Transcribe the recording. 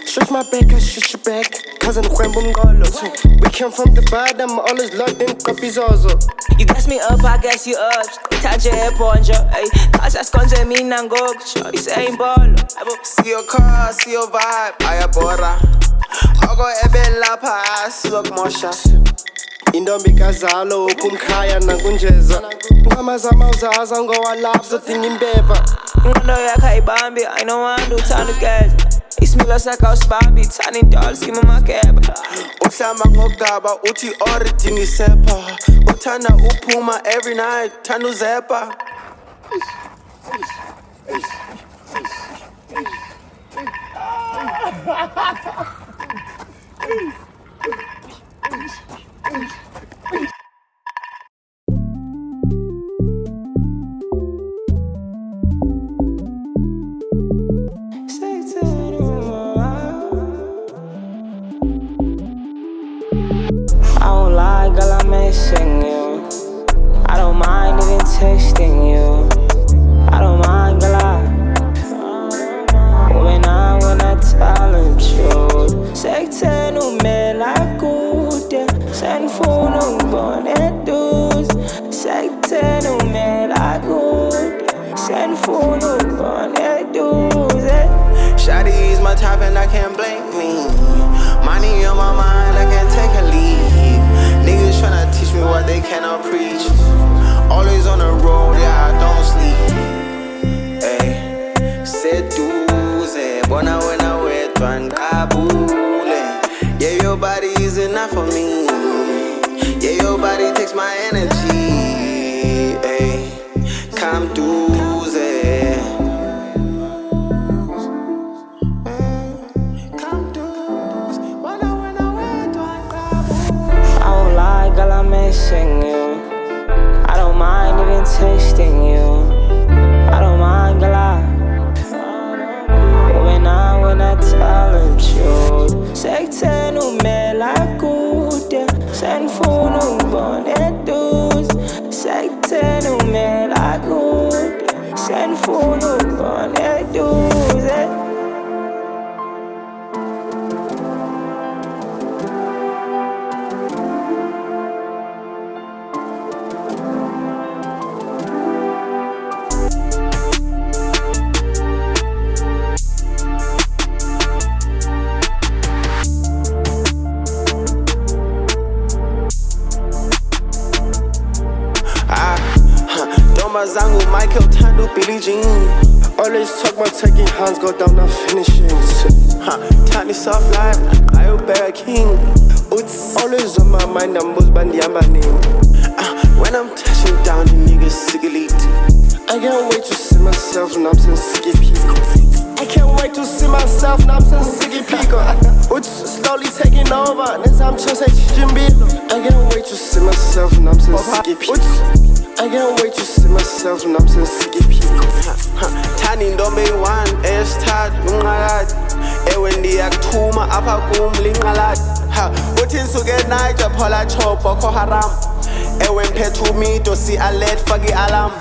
Stretch my back, I stretch your back. Cousin Juan Golo. We came from the bottom, always locked in copies also. You gas me up, I gas you up. Taje ponjo, ay. Casas contra mí nango. Shorty saying bolo. See your car, see your vibe, ayabora. Ogo ebe lapha, silok mosha. Indombi kazalo, kumkhaya nangunjeza. Ngamazama uzaza ngowa lapsa tingimbeba. Ngondo yakha ibambi, I know I do time to get. Ismila saka usbambi, tani dolls, give me my cab. Uhlama ngogaba, uthi origin sepa. Uthanda uphuma every night, thanda uzepa. I don't lie, girl, I'm missing you. I don't mind even texting you. I don't mind, girl, when I tell the truth. Sekte no me la kude. Send phone no bonnet dudes. Sekte no me la kude. Send phone no bonnet dudes. Shawty is my type and I can't blame me. Money on my mind, I can't take a leave. Niggas tryna teach me what they cannot preach. Always on the road, yeah, I don't sleep. Ay, seduce, bona wena wetwan kabule. Yeah, your body is enough for me. Yeah, your body takes my energy. Ay, come do. Girl, I'm missing you. I don't mind even tasting you. I don't mind, girl, when I tell the truth. Sekte no me la kude. Send phone no bonnet dudes. Sekte no me la kude. Send phone no bonnet dudes. Zangu, Michael, Tando, Billie Jean. Always talk about taking hands, go down, not finishing. Tiny soft life, I obey king. Always on my mind, I'm most bandy, I'm my name. When I'm touching down, the niggas sick elite. I can't wait to see myself, and I'm saying sicky people. I can't wait to see myself, and I'm saying sicky people. Slowly taking over, and I'm just like Jimbilo. I can't wait to see myself, and I'm saying sicky people. I can't wait to see myself and I'm saying sicky people. Tani ndombe one, estat, ungalad. Ewendi yaktuma, apa kum lingalad. Utin suge naija pola chop, boko haram. Ewen petu Mido, si alert, fagi alam.